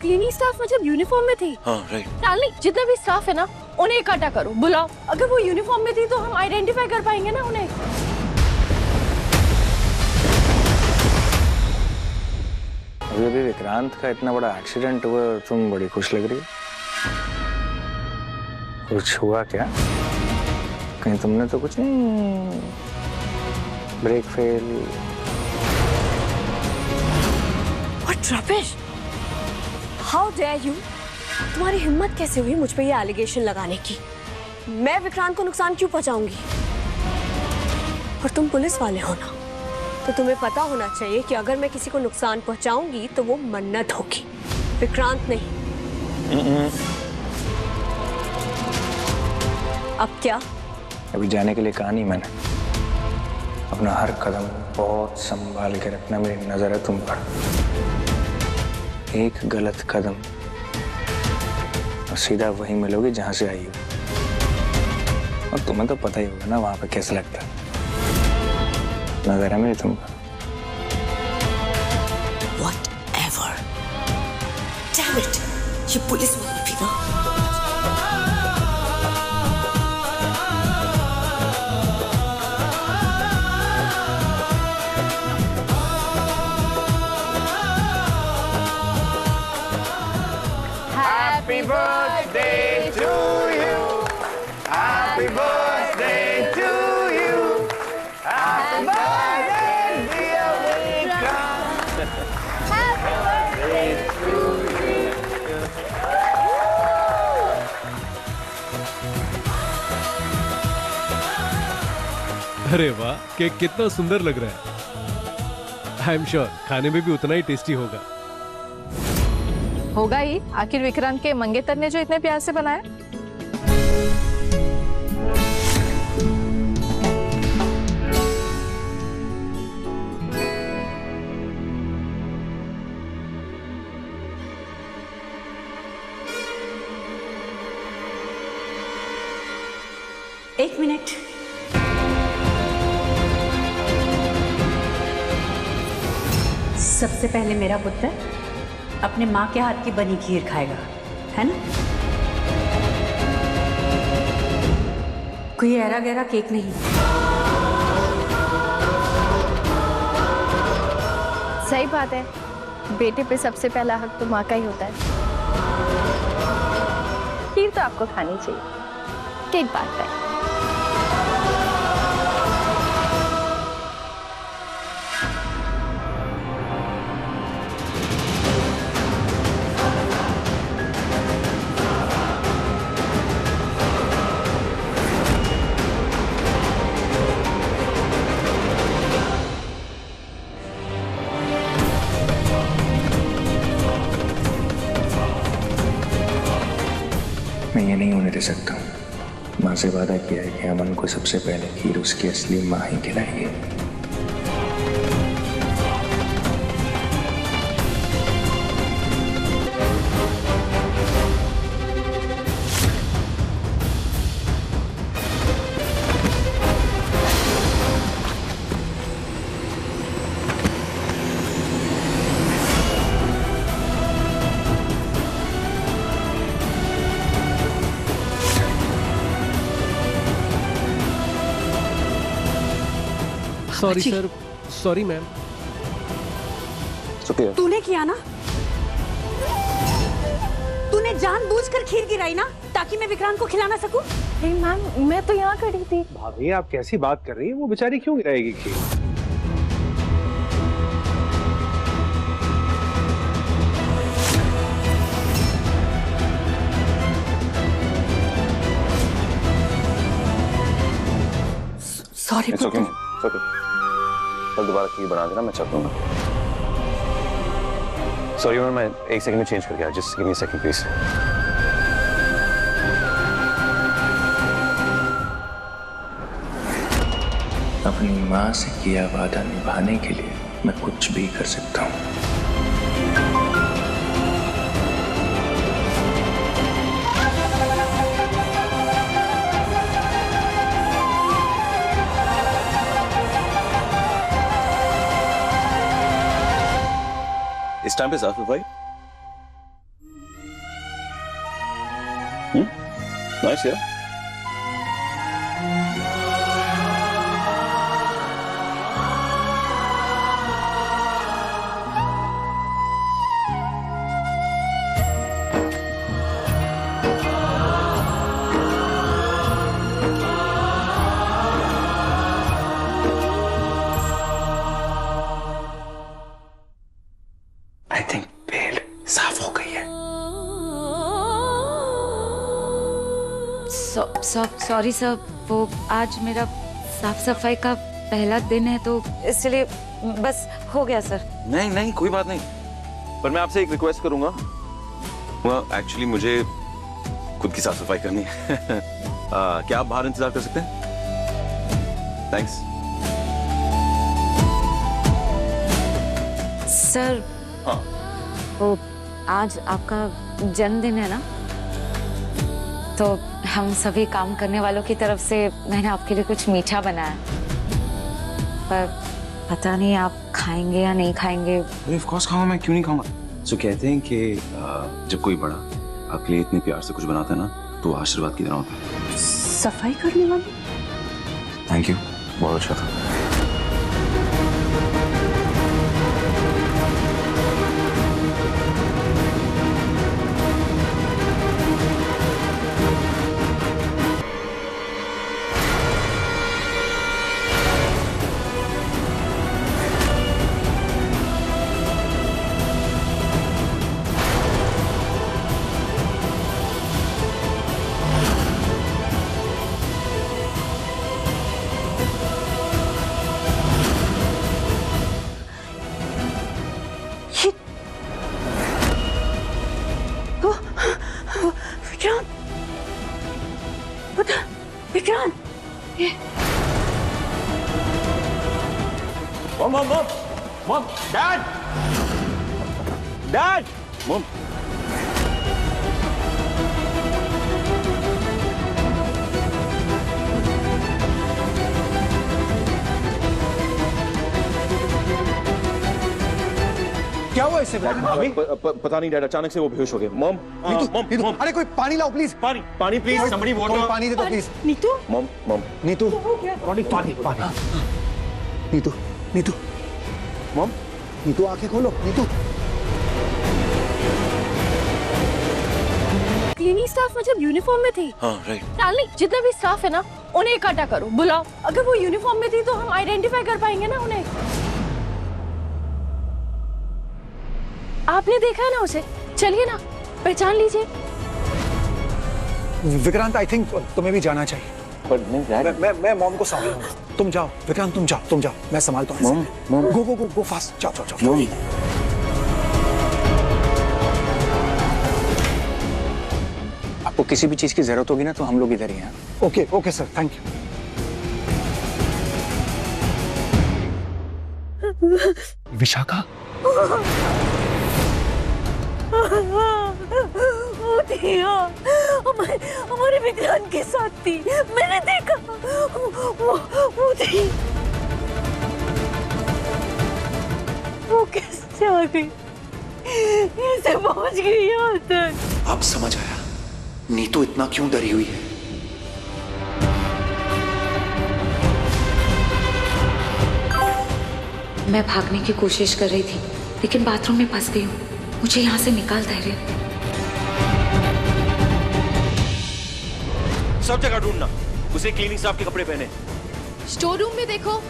Cleaning staff मतलब uniform में थी। हाँ राइट। डार्लिंग, जितने भी स्टाफ है ना उन्हें इकट्ठा करो, बुलाओ। अगर वो यूनिफॉर्म में थी तो हम आइडेंटिफाई कर पाएंगे ना उन्हें। अभी विक्रांत का इतना बड़ा एक्सीडेंट हुआ और तुम बड़ी खुश लग रही हो। कुछ हुआ क्या? कहीं तुमने तो कुछ नहीं, brake fail? What rubbish! How dare you? तुम्हारी हिम्मत कैसे हुई मुझ पे ये एलिगेशन लगाने की? मैं विक्रांत को नुकसान क्यों पहुंचाऊंगी? और तुम पुलिस वाले हो ना, तो तुम्हें पता होना चाहिए कि अगर मैं किसी को नुकसान पहुंचाऊंगी तो वो मन्नत होगी, विक्रांत नहीं। अब क्या? अभी जाने के लिए कहा नहीं मैंने। अपना हर कदम बहुत संभाल के रखना, मेरी नजर है तुम पर। एक गलत कदम और सीधा वहीं मिलोगी जहां से आई हो। और तुम्हें तो पता ही होगा ना वहां पे कैसा लगता है। नजर है मेरी तुम पर। Whatever. Damn it! ये पुलिस वाला भी ना। Happy birthday to you. Happy birthday to you. Happy birthday dear Vikrant. Happy birthday to you. अरे वाह, केक कितना सुंदर लग रहा है। आई एम श्योर खाने में भी उतना ही टेस्टी होगा। होगा ही, आखिर विक्रांत के मंगेतर ने जो इतने प्यार से बनाया। एक मिनट। सबसे पहले मेरा पुत्र अपने माँ के हाथ की बनी खीर खाएगा, है ना? कोई ऐरा गैरा केक नहीं। सही बात है, बेटे पे सबसे पहला हक तो माँ का ही होता है। खीर तो आपको खानी चाहिए, केक बात है। मैं ये नहीं होने दे सकता हूँ। माँ से वादा किया है कि अमन को सबसे पहले खीर उसकी असली माँ ही खिलाएगी। Sorry sir, sorry ma'am. तूने किया ना? तूने जानबूझकर खीर गिराई ना ताकि मैं विक्रांत को खिला ना सकूं? मैम, मैं तो यहाँ खड़ी थी। भाभी आप कैसी बात कर रही हैं? वो बेचारी क्यों गिराएगी खीर? सॉरी पुत्र। कल दोबारा खीर बना देना, मैं चख लूंगा। सॉरी मैं एक सेकंड में चेंज करके आया। Just give me a second please. अपनी माँ से किया वादा निभाने के लिए मैं कुछ भी कर सकता हूँ। इस टाइम पे जाफर भाई नाइस यार। आई थिंक बेल साफ हो गई है। सॉरी सर, वो आज मेरा साफ सफाई का पहला दिन है तो इसलिए बस हो गया सर। नहीं नहीं कोई बात नहीं, पर मैं आपसे एक रिक्वेस्ट करूंगा। एक्चुअली मुझे खुद की साफ सफाई करनी है। क्या आप बाहर इंतजार कर सकते हैं? थैंक्स। सर हाँ वो आज आपका जन्मदिन है ना, तो हम सभी काम करने वालों की तरफ से मैंने आपके लिए कुछ मीठा बनाया, पर पता नहीं आप खाएंगे या नहीं खाएंगे। ऑफ कोर्स खाऊंगा, मैं क्यों नहीं खाऊंगा। सो कहते हैं कि जब कोई बड़ा आपके लिए इतने प्यार से कुछ बनाता है ना, तो आशीर्वाद की तरह होता है। सफाई करने वाली? थैंक यू, बहुत अच्छा था। Vikrant, mom, dad, mom. क्या हुआ इससे भाभी? पता नहीं डैड, अचानक से वो बेहोश हो गए। मॉम, नीतू, अरे कोई पानी लाओ प्लीज। पानी प्लीज, somebody water। पानी दे दो प्लीज। नीतू, मॉम, नीतू, पानी। नीतू, मॉम, नीतू आंखें खोलो। नीतू, क्लीनिंग स्टाफ मतलब यूनिफॉर्म में थी? हाँ राइट। डार्लिंग, जितना भी स्टाफ है ना, उन्हें इकट्ठा करो, बुलाओ। अगर वो यूनिफॉर्म में थी तो हम आइडेंटिफाई कर पाएंगे ना उन्हें। आपने देखा है ना उसे, चलिए ना, पहचान लीजिए। विक्रांत, आई थिंक तुम्हें भी जाना चाहिए। पर नहीं डैड, मैं मॉम को संभालूंगा। तुम जाओ विक्रांत, तुम जाओ, मैं संभालता हूँ। मॉम, गो फास्ट, जाओ। मॉम। आपको किसी भी चीज की जरूरत होगी ना तो हम लोग इधर ही हैं। Okay sir, thank you. Vishakha, वो थी, हमारे विक्रांत के साथ थी, मैंने देखा। वो थी। वो कैसे आ गई? कैसे पहुंच गई यहाँ तक? अब समझ आया नीतू इतना क्यों डरी हुई है। मैं भागने की कोशिश कर रही थी लेकिन बाथरूम में फंस गई हूँ। मुझे यहाँ से निकाल धैर्य। सब जगह ढूंढना, उसे क्लीनिंग स्टाफ के कपड़े पहने। स्टोर रूम में देखो।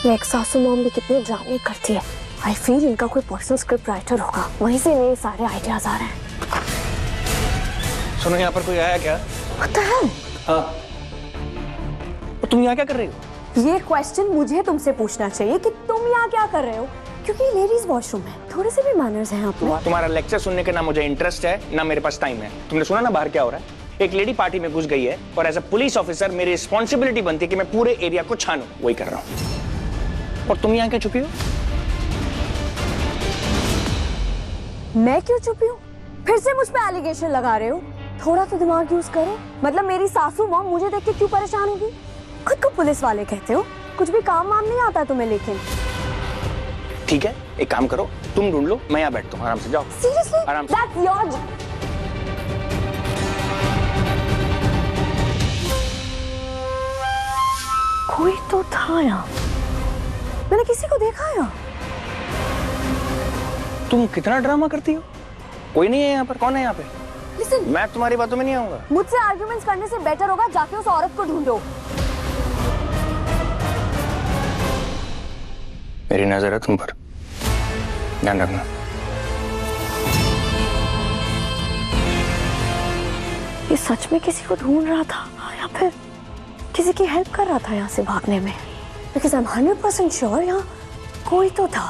ये एक सासू मॉम भी कितने ड्रामे करती है। आई फील इनका कोई पर्सनल स्क्रिप्ट राइटर होगा, वहीं से इन्हें सारे आइडियाज आ रहे हैं। सुनो, यहाँ पर कोई आया क्या? पता है? हाँ। तो तुम यहाँ क्या कर रही हो? ये क्वेश्चन मुझे तुमसे पूछना चाहिए कि तुम यहाँ क्या कर रहे हो, क्योंकि लेडीज वॉशरूम है, थोड़े से भी मैनर्स हैं आप में। तुम्हारा लेक्चर सुनने के ना मुझे इंटरेस्ट है ना मेरे पास टाइम है। तुमने सुना ना बाहर क्या हो रहा है? एक लेडी पार्टी में घुस गई है और एज अ पुलिस ऑफिसर मेरी रिस्पॉन्सिबिलिटी बनती है कि मैं पूरे एरिया को छानूं। वही कर रहा हूँ। और तुम यहाँ क्या छुपी हो? मैं क्यों छुपी हूँ? फिर से मुझ पे एलिगेशन लगा रहे हो? थोड़ा तो दिमाग यूज करो। मतलब मेरी सासू माँ मुझे देख के क्यों परेशान होगी? खुद को पुलिस वाले कहते हो, कुछ भी काम वाम नहीं आता तुम्हें लेकिन। ठीक है, एक काम करो, तुम ढूंढ लो, मैं यहाँ बैठता हूँ, आराम से जाओ। सीरियसली? आराम से। That's your... कोई तो था यहाँ, मैंने किसी को देखा यहाँ। तुम कितना ड्रामा करती हो? कोई नहीं है यहाँ पर, कौन है यहाँ पे? Listen, मैं तुम्हारी बातों में नहीं आऊंगा। मुझसे आर्ग्यूमेंट्स करने से बेटर होगा जाके उस औरत को ढूंढो। मेरी नजर है तुम पर, ध्यान रखना। ये सच में किसी को ढूंढ रहा था या फिर किसी की हेल्प कर रहा था यहाँ से भागने में? बिकॉज आई एम 100% श्योर यहाँ कोई तो था,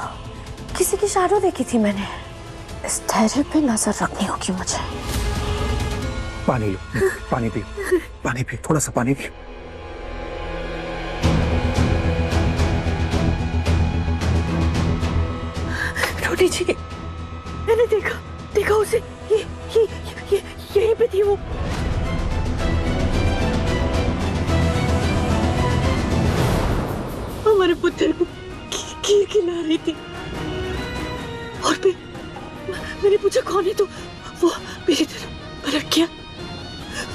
किसी की शैडो देखी थी मैंने। इस ठहरे पे नजर रखनी होगी मुझे। पानी लो, पानी पियो, पानी पियो, थोड़ा सा पानी पियो। रोटी जी, मैंने देखा उसे, ये यहीं पे थी वो। हमारे पुत्र को खीर खिला रही थी और फिर मैंने पूछा कौन है, तो वो मेरी तरफ पलट गया,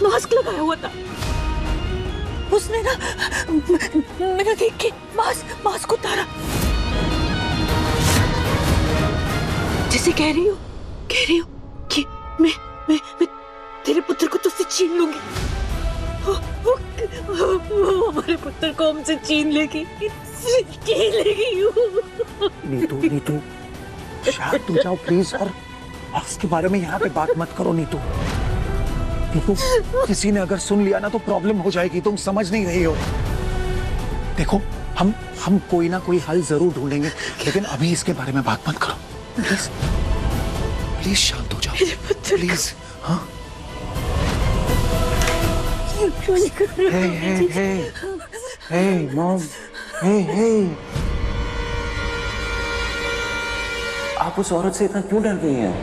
मास्क लगाया हुआ था। उसने ना मेरा देख के मास्क उतारा, जैसे कह रही हो कि मैं तेरे पुत्र को तुझसे छीन लूंगी। वो हमारे पुत्र को हमसे छीन लेगी, नीतू, शायद तुम जाओ प्लीज, और उसके बारे में यहाँ पे बात मत करो नीतू। किसी ने अगर सुन लिया ना तो प्रॉब्लम हो जाएगी, तुम समझ नहीं रही हो। देखो, हम कोई ना कोई हल जरूर ढूंढेंगे, लेकिन अभी इसके बारे में बात मत करो प्लीज। प्लीज शांत हो जाओ प्लीज। हाँ, hey mom, hey, आप उस औरत से इतना क्यों डर गई हैं?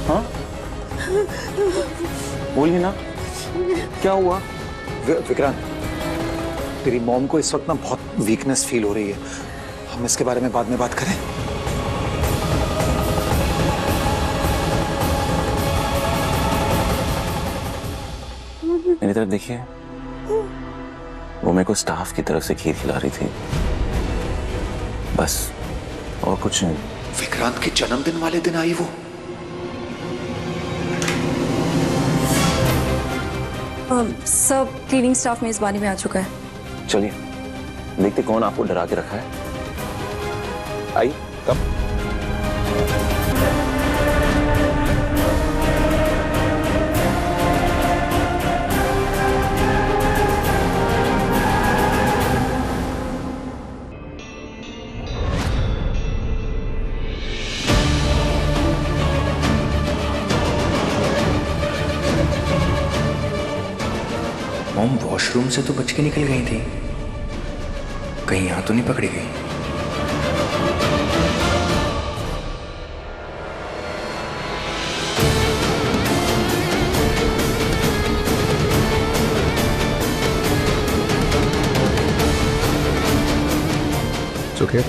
हाँ? बोलिए ना, क्या हुआ? विक्रांत, तेरी मॉम को इस वक्त ना बहुत वीकनेस फील हो रही है, हम इसके बारे में बाद में बात करें। मेरी तरफ देखिए, वो मेरे को स्टाफ की तरफ से खीर खिला रही थी, बस, और कुछ नहीं। विक्रांत के जन्मदिन वाले दिन आई वो? सब क्लीनिंग स्टाफ मेजबानी में आ चुका है। चलिए देखते कौन आपको डरा के रखा है। आई कब? मॉम वॉशरूम से तो बच के निकल गई थी, कहीं यहाँ तो नहीं पकड़ी गई? ओके।